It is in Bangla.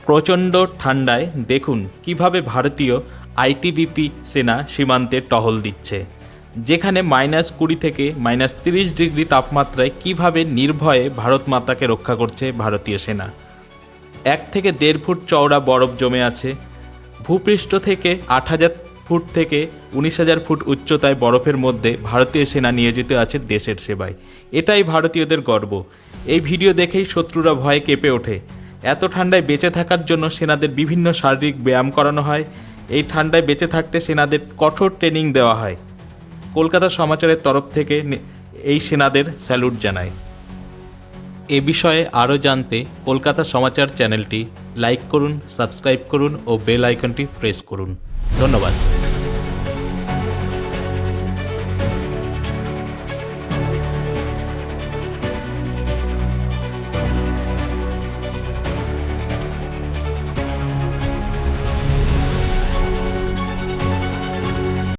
প্রচণ্ড ঠান্ডায় দেখুন কিভাবে ভারতীয় আইটিবিপি সেনা সীমান্তে টহল দিচ্ছে, যেখানে -20 থেকে -30 ডিগ্রি তাপমাত্রায় কিভাবে নির্ভয়ে ভারত মাতাকে রক্ষা করছে ভারতীয় সেনা। 1 থেকে 1.5 ফুট চওড়া বরফ জমে আছে। ভূপৃষ্ঠ থেকে 8,000 ফুট থেকে 19,000 ফুট উচ্চতায় বরফের মধ্যে ভারতীয় সেনা নিয়োজিত আছে দেশের সেবায়। এটাই ভারতীয়দের গর্ব। এই ভিডিও দেখেই শত্রুরা ভয়ে কেঁপে ওঠে। এত ঠান্ডায় বেঁচে থাকার জন্য সেনাদের বিভিন্ন শারীরিক ব্যায়াম করানো হয়। এই ঠান্ডায় বেঁচে থাকতে সেনাদের কঠোর ট্রেনিং দেওয়া হয়। কলকাতা সমাচারের তরফ থেকে এই সেনাদের স্যালুট জানায়। এ বিষয়ে আরও জানতে কলকাতা সমাচার চ্যানেলটি লাইক করুন, সাবস্ক্রাইব করুন ও বেল আইকনটি প্রেস করুন। ধন্যবাদ।